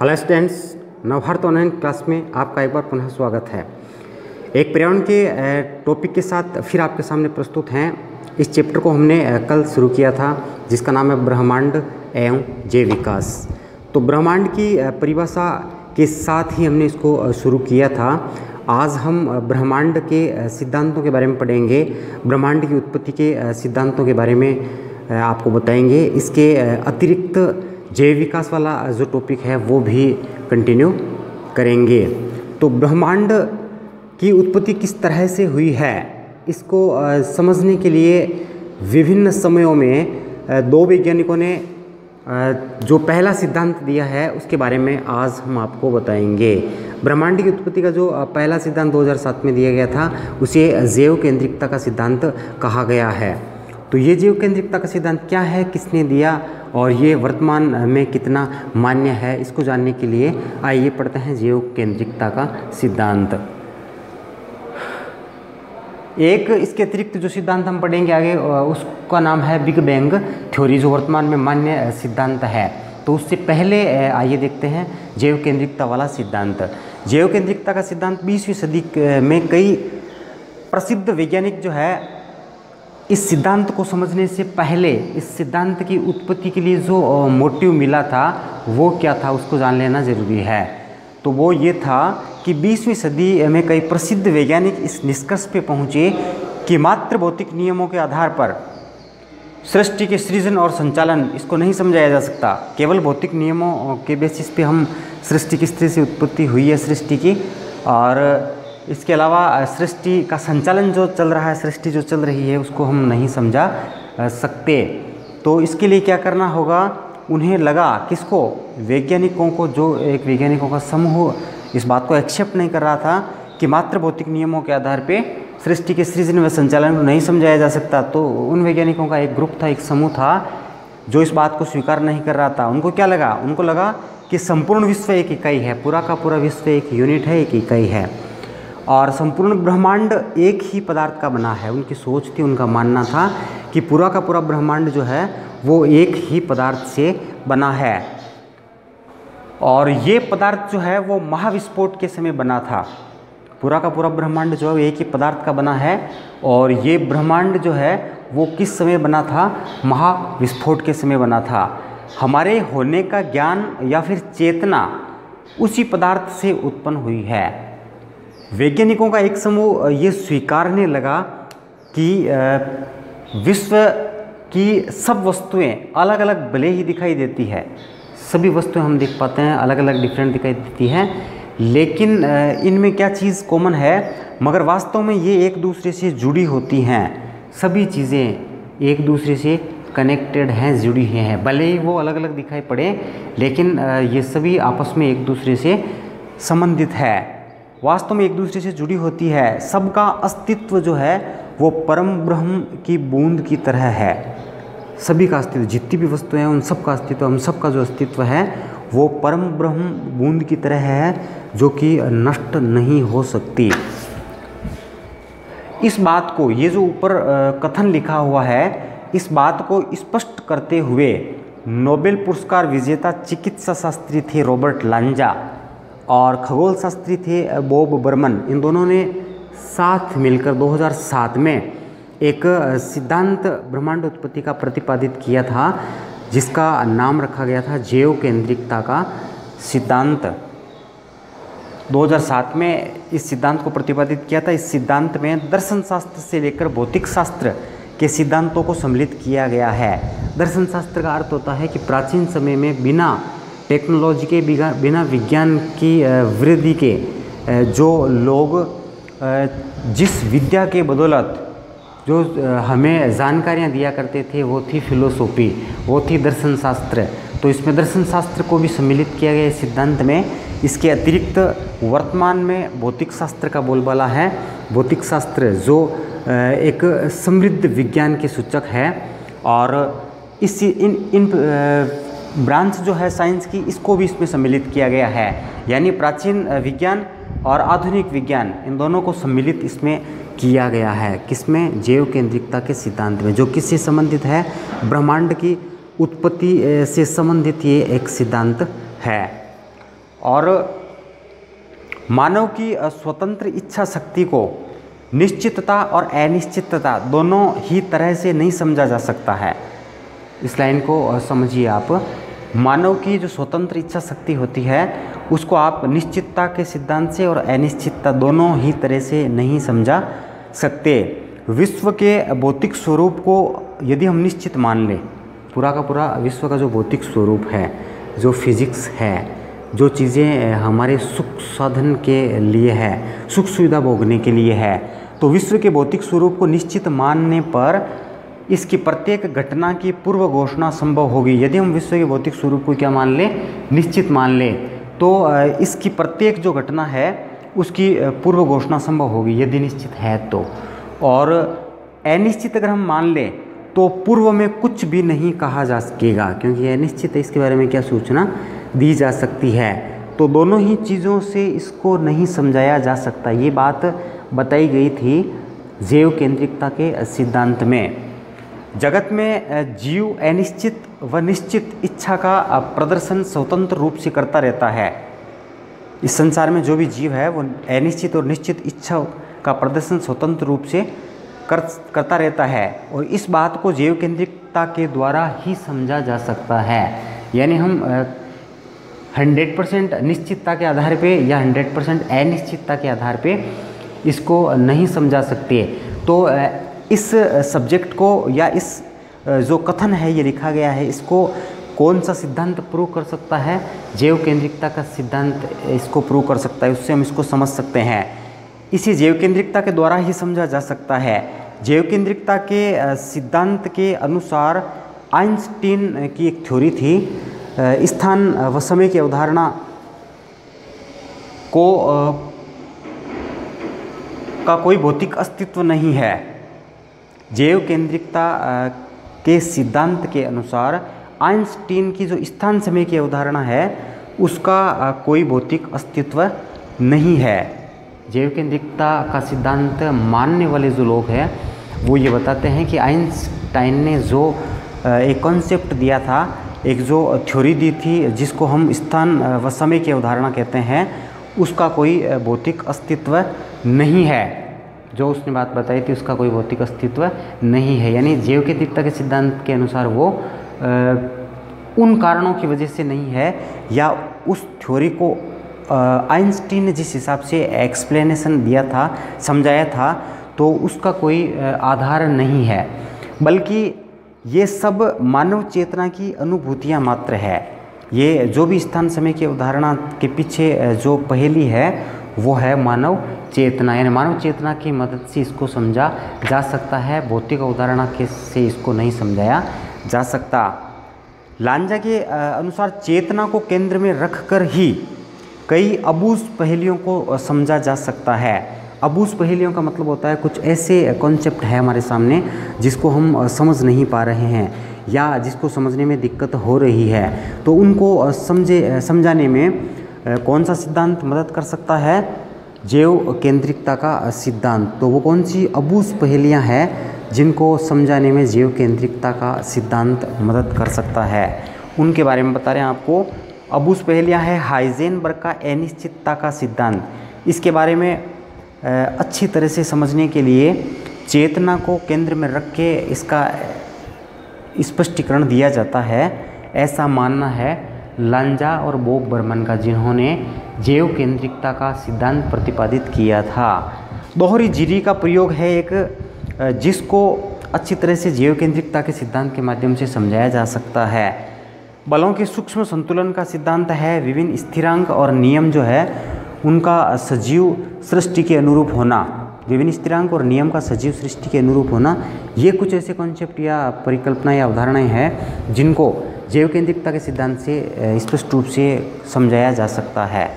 Hello students, Navbharat online class में आपका एक बार पुनः स्वागत है। एक पर्यावरण के टॉपिक के साथ फिर आपके सामने प्रस्तुत हैं। इस चैप्टर को हमने कल शुरू किया था, जिसका नाम है ब्रह्मांड एवं जैव विकास। तो ब्रह्मांड की परिभाषा के साथ ही हमने इसको शुरू किया था। आज हम ब्रह्मांड के सिद्धांतों के बारे में पढ़ेंगे, ब्रह्मांड की उत्पत्ति के सिद्धांतों के बारे में आपको बताएंगे। इसके अतिरिक्त जैव विकास वाला जो टॉपिक है वो भी कंटिन्यू करेंगे। तो ब्रह्मांड की उत्पत्ति किस तरह से हुई है, इसको समझने के लिए विभिन्न समयों में दो वैज्ञानिकों ने जो पहला सिद्धांत दिया है उसके बारे में आज हम आपको बताएंगे। ब्रह्मांड की उत्पत्ति का जो पहला सिद्धांत 2007 में दिया गया था उसे जैव केंद्रिकता का सिद्धांत कहा गया है। तो ये जैव केंद्रिकता का सिद्धांत क्या है, किसने दिया और ये वर्तमान में कितना मान्य है, इसको जानने के लिए आइए पढ़ते हैं जैव केंद्रिकता का सिद्धांत। एक इसके अतिरिक्त जो सिद्धांत हम पढ़ेंगे आगे उसका नाम है बिग बैंग थ्योरी, जो वर्तमान में मान्य सिद्धांत है। तो उससे पहले आइए देखते हैं जैव केंद्रिकता वाला सिद्धांत। जैव केंद्रिकता का सिद्धांत 20वीं सदी में कई प्रसिद्ध वैज्ञानिक जो है इस सिद्धांत को समझने से पहले इस सिद्धांत की उत्पत्ति के लिए जो मोटिव मिला था वो क्या था उसको जान लेना ज़रूरी है। तो वो ये था कि 20वीं सदी में कई प्रसिद्ध वैज्ञानिक इस निष्कर्ष पे पहुँचे कि मात्र भौतिक नियमों के आधार पर सृष्टि के सृजन और संचालन इसको नहीं समझाया जा सकता। केवल भौतिक नियमों के बेसिस पे हम सृष्टि किस तरह से उत्पत्ति हुई है सृष्टि की, और इसके अलावा सृष्टि का संचालन जो चल रहा है, सृष्टि जो चल रही है उसको हम नहीं समझा सकते। तो इसके लिए क्या करना होगा, उन्हें लगा किसको, वैज्ञानिकों को, जो एक वैज्ञानिकों का समूह इस बात को एक्सेप्ट नहीं कर रहा था कि मात्र भौतिक नियमों के आधार पे सृष्टि के सृजन व संचालन को नहीं समझाया जा सकता। तो उन वैज्ञानिकों का एक ग्रुप था, एक समूह था जो इस बात को स्वीकार नहीं कर रहा था। उनको क्या लगा, उनको लगा कि संपूर्ण विश्व एक इकाई है, पूरा का पूरा विश्व एक यूनिट है, एक इकाई है और संपूर्ण ब्रह्मांड एक ही पदार्थ का बना है। उनकी सोच थी, उनका मानना था कि पूरा का पूरा ब्रह्मांड जो है वो एक ही पदार्थ से बना है और ये पदार्थ जो है वो महाविस्फोट के समय बना था। पूरा का पूरा ब्रह्मांड जो है एक ही पदार्थ का बना है और ये ब्रह्मांड जो है वो किस समय बना था, महाविस्फोट के समय बना था। हमारे होने का ज्ञान या फिर चेतना उसी पदार्थ से उत्पन्न हुई है। वैज्ञानिकों का एक समूह ये स्वीकारने लगा कि विश्व की सब वस्तुएं अलग अलग भले ही दिखाई देती है, सभी वस्तुएं हम देख पाते हैं अलग अलग डिफरेंट दिखाई देती हैं, लेकिन इनमें क्या चीज़ कॉमन है, मगर वास्तव में ये एक दूसरे से जुड़ी होती हैं। सभी चीज़ें एक दूसरे से कनेक्टेड हैं, जुड़ी हैं, भले ही वो अलग अलग दिखाई पड़े लेकिन ये सभी आपस में एक दूसरे से संबंधित है, वास्तव में एक दूसरे से जुड़ी होती है। सबका अस्तित्व जो है वो परम ब्रह्म की बूंद की तरह है। सभी का अस्तित्व, जितनी भी वस्तुएं हैं उन सब का अस्तित्व, हम सब का जो अस्तित्व है वो परम ब्रह्म बूंद की तरह है जो कि नष्ट नहीं हो सकती। इस बात को, ये जो ऊपर कथन लिखा हुआ है, इस बात को स्पष्ट करते हुए नोबेल पुरस्कार विजेता चिकित्सा शास्त्री थे रॉबर्ट लांजा और खगोल शास्त्री थे बॉब बर्मन। इन दोनों ने साथ मिलकर 2007 में एक सिद्धांत ब्रह्मांड उत्पत्ति का प्रतिपादित किया था जिसका नाम रखा गया था जैव केंद्रिकता का सिद्धांत। 2007 में इस सिद्धांत को प्रतिपादित किया था। इस सिद्धांत में दर्शन शास्त्र से लेकर भौतिक शास्त्र के सिद्धांतों को सम्मिलित किया गया है। दर्शन शास्त्र का अर्थ होता है कि प्राचीन समय में बिना टेक्नोलॉजी के, बिना विज्ञान की वृद्धि के जो लोग जिस विद्या के बदौलत जो हमें जानकारियाँ दिया करते थे वो थी फिलोसॉफी, वो थी दर्शन शास्त्र। तो इसमें दर्शन शास्त्र को भी सम्मिलित किया गया इस सिद्धांत में। इसके अतिरिक्त वर्तमान में भौतिक शास्त्र का बोलबाला है। भौतिक शास्त्र जो एक समृद्ध विज्ञान के सूचक है और इस इन ब्रांच जो है साइंस की, इसको भी इसमें सम्मिलित किया गया है। यानी प्राचीन विज्ञान और आधुनिक विज्ञान, इन दोनों को सम्मिलित इसमें किया गया है। किसमें, जैव केंद्रिकता के सिद्धांत में, जो किससे संबंधित है, ब्रह्मांड की उत्पत्ति से संबंधित ये एक सिद्धांत है। और मानव की स्वतंत्र इच्छा शक्ति को निश्चितता और अनिश्चितता दोनों ही तरह से नहीं समझा जा सकता है। इस लाइन को समझिए आप। मानव की जो स्वतंत्र इच्छा शक्ति होती है उसको आप निश्चितता के सिद्धांत से और अनिश्चितता दोनों ही तरह से नहीं समझा सकते। विश्व के भौतिक स्वरूप को यदि हम निश्चित मान लें, पूरा का पूरा विश्व का जो भौतिक स्वरूप है, जो फिजिक्स है, जो चीज़ें हमारे सुख साधन के लिए है, सुख सुविधा भोगने के लिए है, तो विश्व के भौतिक स्वरूप को निश्चित मानने पर इसकी प्रत्येक घटना की पूर्व घोषणा संभव होगी। यदि हम विश्व के भौतिक स्वरूप को क्या मान लें, निश्चित मान लें, तो इसकी प्रत्येक जो घटना है उसकी पूर्व घोषणा संभव होगी यदि निश्चित है तो। और अनिश्चित अगर हम मान लें तो पूर्व में कुछ भी नहीं कहा जा सकेगा, क्योंकि अनिश्चित है, इसके बारे में क्या सूचना दी जा सकती है। तो दोनों ही चीज़ों से इसको नहीं समझाया जा सकता। ये बात बताई गई थी जैव केंद्रिकता के सिद्धांत में। जगत में जीव अनिश्चित व निश्चित इच्छा का प्रदर्शन स्वतंत्र रूप से करता रहता है। इस संसार में जो भी जीव है वो अनिश्चित और निश्चित इच्छा का प्रदर्शन स्वतंत्र रूप से करता रहता है, और इस बात को जैव केंद्रिकता के द्वारा ही समझा जा सकता है। यानी हम 100% निश्चितता के आधार पे या 100% अनिश्चितता के आधार पे इसको नहीं समझा सकते। तो इस सब्जेक्ट को या इस जो कथन है ये लिखा गया है, इसको कौन सा सिद्धांत प्रूव कर सकता है? जैव केंद्रिकता का सिद्धांत इसको प्रूव कर सकता है, उससे हम इसको समझ सकते हैं। इसी जैव केंद्रिकता के द्वारा ही समझा जा सकता है। जैव केंद्रिकता के सिद्धांत के अनुसार आइंस्टीन की एक थ्योरी थी, स्थान व समय की अवधारणा को का कोई भौतिक अस्तित्व नहीं है। जैव केंद्रिकता के सिद्धांत के अनुसार आइंस्टीन की जो स्थान समय की अवधारणा है उसका कोई भौतिक अस्तित्व नहीं है। जैव केंद्रिकता का सिद्धांत मानने वाले जो लोग हैं वो ये बताते हैं कि आइंस्टाइन ने जो एक कॉन्सेप्ट दिया था, एक जो थ्योरी दी थी जिसको हम स्थान व समय की अवधारणा कहते हैं, उसका कोई भौतिक अस्तित्व नहीं है। जो उसने बात बताई थी उसका कोई भौतिक अस्तित्व नहीं है। यानी जैव केंद्रिकता के सिद्धांत के अनुसार वो उन कारणों की वजह से नहीं है, या उस थ्योरी को आइंस्टीन ने जिस हिसाब से एक्सप्लेनेशन दिया था, समझाया था, तो उसका कोई आधार नहीं है, बल्कि ये सब मानव चेतना की अनुभूतियाँ मात्र है। ये जो भी स्थान समय की अवधारणा के पीछे जो पहेली है वो है मानव चेतना। यानी मानव चेतना की मदद से इसको समझा जा सकता है, भौतिक अवधारणा के से इसको नहीं समझाया जा सकता। लांजा के अनुसार चेतना को केंद्र में रखकर ही कई अबूझ पहेलियों को समझा जा सकता है। अबूझ पहेलियों का मतलब होता है कुछ ऐसे कॉन्सेप्ट है हमारे सामने जिसको हम समझ नहीं पा रहे हैं या जिसको समझने में दिक्कत हो रही है, तो उनको समझाने में कौन सा सिद्धांत मदद कर सकता है? जैव केंद्रिकता का सिद्धांत। तो वो कौन सी अबूझ पहेलियाँ हैं जिनको समझाने में जैव केंद्रिकता का सिद्धांत मदद कर सकता है, उनके बारे में बता रहे हैं आपको। अबूझ पहेलियाँ है हाइजेनबर्ग का अनिश्चितता का सिद्धांत। इसके बारे में अच्छी तरह से समझने के लिए चेतना को केंद्र में रख के इसका स्पष्टीकरण दिया जाता है, ऐसा मानना है लांजा और बॉब बर्मन का, जिन्होंने जैव केंद्रिकता का सिद्धांत प्रतिपादित किया था। दोहरी झिरी का प्रयोग है एक, जिसको अच्छी तरह से जैव केंद्रिकता के सिद्धांत के माध्यम से समझाया जा सकता है। बलों के सूक्ष्म संतुलन का सिद्धांत है विभिन्न स्थिरांक और नियम जो है उनका सजीव सृष्टि के अनुरूप होना। विभिन्न स्थिरांक और नियम का सजीव सृष्टि के अनुरूप होना, ये कुछ ऐसे कॉन्सेप्ट या परिकल्पना या अवधारणाएं हैं जिनको जैव केंद्रिकता के सिद्धांत से स्पष्ट रूप से समझाया जा सकता है।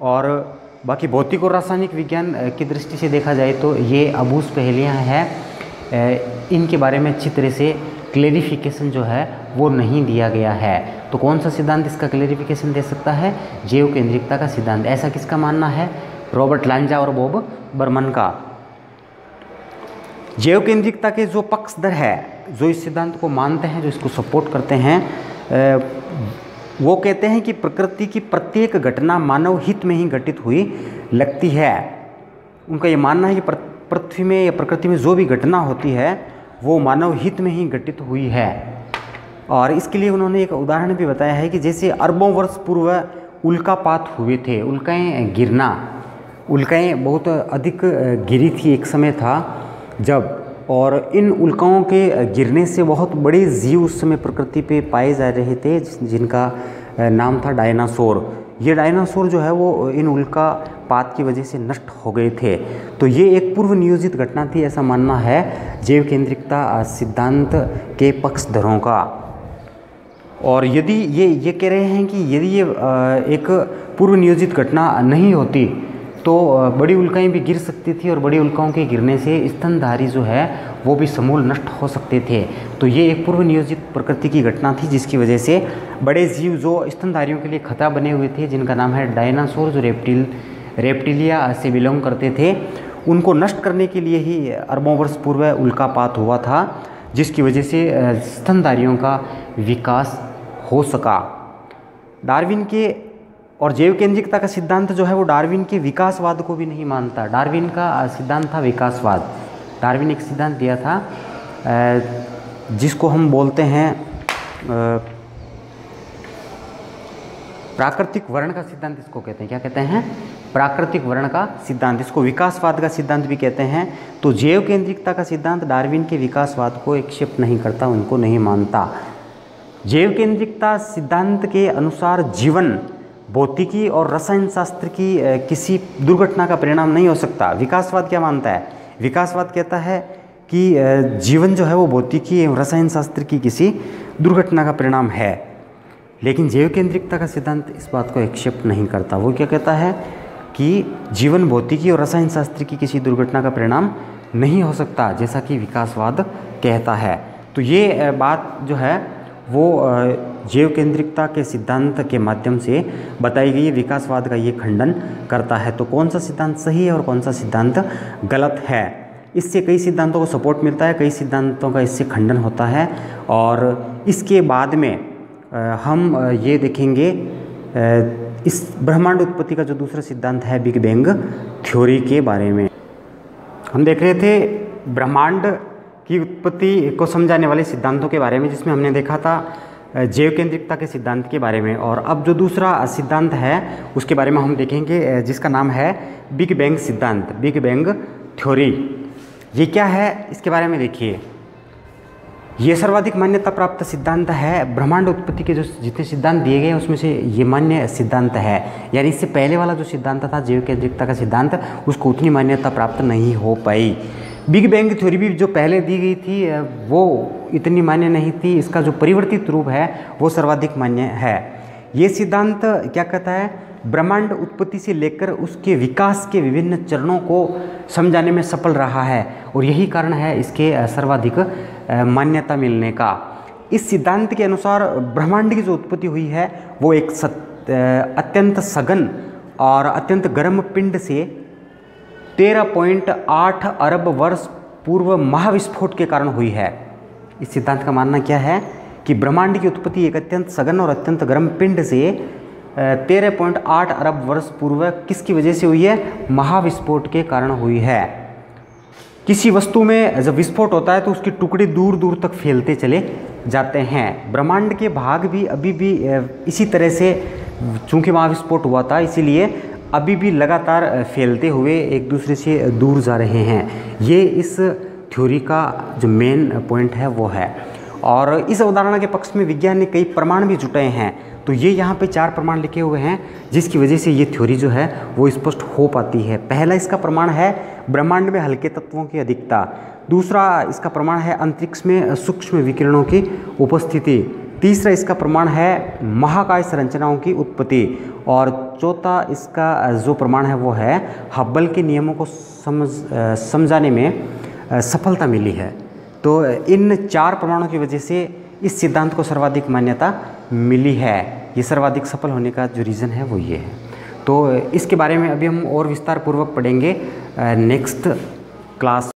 और बाकी भौतिक और रासायनिक विज्ञान की दृष्टि से देखा जाए तो ये अबूझ पहेलियाँ हैं, इनके बारे में अच्छी तरह से क्लेरिफिकेशन जो है वो नहीं दिया गया है। तो कौन सा सिद्धांत इसका क्लेरिफिकेशन दे सकता है? जैव केंद्रिकता का सिद्धांत। ऐसा किसका मानना है? रॉबर्ट लांजा और बॉब बर्मन का। जैव केंद्रिकता के जो पक्षधर है, जो इस सिद्धांत को मानते हैं, जो इसको सपोर्ट करते हैं, वो कहते हैं कि प्रकृति की प्रत्येक घटना मानव हित में ही घटित हुई लगती है। उनका ये मानना है कि पृथ्वी में या प्रकृति में जो भी घटना होती है वो मानव हित में ही घटित हुई है। और इसके लिए उन्होंने एक उदाहरण भी बताया है कि जैसे अरबों वर्ष पूर्व उल्कापात हुए थे, उल्काएं गिरना, उल्काएं बहुत अधिक गिरी थी, एक समय था जब, और इन उल्काओं के गिरने से बहुत बड़े जीव उस समय प्रकृति पे पाए जा रहे थे जिनका नाम था डायनासोर। ये डायनासोर जो है वो इन उल्कापात की वजह से नष्ट हो गए थे। तो ये एक पूर्व नियोजित घटना थी, ऐसा मानना है जैव केंद्रिकता सिद्धांत के पक्षधरों का। और यदि ये कह रहे हैं कि यदि ये एक पूर्व नियोजित घटना नहीं होती तो बड़ी उल्काएं भी गिर सकती थी और बड़ी उल्काओं के गिरने से स्तनधारी जो है वो भी समूल नष्ट हो सकते थे। तो ये एक पूर्व नियोजित प्रकृति की घटना थी जिसकी वजह से बड़े जीव जो स्तनधारियों के लिए खतरा बने हुए थे, जिनका नाम है डायनासोर, जो रेप्टिलिया से बिलोंग करते थे, उनको नष्ट करने के लिए ही अरबों वर्ष पूर्व उल्कापात हुआ था, जिसकी वजह से स्तनधारियों का विकास हो सका। डार्विन के और जैव केंद्रिकता का सिद्धांत जो है वो डार्विन के विकासवाद को भी नहीं मानता। डार्विन का सिद्धांत था विकासवाद। डार्विन एक सिद्धांत दिया था जिसको हम बोलते हैं प्राकृतिक वर्ण का सिद्धांत, इसको कहते हैं, क्या कहते हैं, प्राकृतिक वर्ण का सिद्धांत। इसको विकासवाद का सिद्धांत भी कहते हैं। तो जैव केंद्रिकता का सिद्धांत डार्विन के विकासवाद को एक्सेप्ट नहीं करता, उनको नहीं मानता। जैव केंद्रिकता सिद्धांत के अनुसार जीवन भौतिकी और रसायन शास्त्र की किसी दुर्घटना का परिणाम नहीं हो सकता। विकासवाद क्या मानता है? विकासवाद कहता है कि जीवन जो है वो भौतिकी एवं रसायन शास्त्र की किसी दुर्घटना का परिणाम है। लेकिन जैव केंद्रिकता का सिद्धांत इस बात को एक्सेप्ट नहीं करता। वो क्या कहता है कि जीवन भौतिकी और रसायन शास्त्र की किसी दुर्घटना का परिणाम नहीं हो सकता, जैसा कि विकासवाद कहता है। तो ये बात जो है वो जैव केंद्रिकता के सिद्धांत के माध्यम से बताई गई, विकासवाद का ये खंडन करता है। तो कौन सा सिद्धांत सही है और कौन सा सिद्धांत गलत है, इससे कई सिद्धांतों को सपोर्ट मिलता है, कई सिद्धांतों का इससे खंडन होता है। और इसके बाद में हम ये देखेंगे इस ब्रह्मांड उत्पत्ति का जो दूसरा सिद्धांत है बिग बैंग थ्योरी के बारे में। हम देख रहे थे ब्रह्मांड की उत्पत्ति को समझाने वाले सिद्धांतों के बारे में, जिसमें हमने देखा था जैव केंद्रिकता के सिद्धांत के बारे में। और अब जो दूसरा सिद्धांत है उसके बारे में हम देखेंगे, जिसका नाम है बिग बैंग सिद्धांत, बिग बैंग थ्योरी। ये क्या है इसके बारे में देखिए। ये सर्वाधिक मान्यता प्राप्त सिद्धांत है। ब्रह्मांड उत्पत्ति के जो जितने सिद्धांत दिए गए उसमें से ये मान्य सिद्धांत है। यानी इससे पहले वाला जो सिद्धांत था जैव केंद्रिकता का सिद्धांत, उसको उतनी मान्यता प्राप्त नहीं हो पाई। बिग बैंग थ्योरी भी जो पहले दी गई थी वो इतनी मान्य नहीं थी। इसका जो परिवर्तित रूप है वो सर्वाधिक मान्य है। ये सिद्धांत क्या कहता है? ब्रह्मांड उत्पत्ति से लेकर उसके विकास के विभिन्न चरणों को समझाने में सफल रहा है और यही कारण है इसके सर्वाधिक मान्यता मिलने का। इस सिद्धांत के अनुसार ब्रह्मांड की जो उत्पत्ति हुई है वो एक अत्यंत सघन और अत्यंत गर्म पिंड से 13.8 अरब वर्ष पूर्व महाविस्फोट के कारण हुई है। इस सिद्धांत का मानना क्या है कि ब्रह्मांड की उत्पत्ति एक अत्यंत सघन और अत्यंत गर्म पिंड से 13.8 अरब वर्ष पूर्व किसकी वजह से हुई है? महाविस्फोट के कारण हुई है। किसी वस्तु में जब विस्फोट होता है तो उसके टुकड़े दूर दूर तक फैलते चले जाते हैं। ब्रह्मांड के भाग भी अभी भी इसी तरह से, चूँकि महाविस्फोट हुआ था इसीलिए अभी भी लगातार फैलते हुए एक दूसरे से दूर जा रहे हैं। ये इस थ्योरी का जो मेन पॉइंट है वो है। और इस अवधारणा के पक्ष में विज्ञान ने कई प्रमाण भी जुटाए हैं। तो ये यहाँ पे 4 प्रमाण लिखे हुए हैं जिसकी वजह से ये थ्योरी जो है वो स्पष्ट हो पाती है। पहला इसका प्रमाण है ब्रह्मांड में हल्के तत्वों की अधिकता। दूसरा इसका प्रमाण है अंतरिक्ष में सूक्ष्म विकिरणों की उपस्थिति। तीसरा इसका प्रमाण है महाकाय संरचनाओं की उत्पत्ति। और चौथा इसका जो प्रमाण है वो है हब्बल के नियमों को समझाने में सफलता मिली है। तो इन 4 प्रमाणों की वजह से इस सिद्धांत को सर्वाधिक मान्यता मिली है। ये सर्वाधिक सफल होने का जो रीज़न है वो ये है। तो इसके बारे में अभी हम और विस्तार पूर्वक पढ़ेंगे नेक्स्ट क्लास।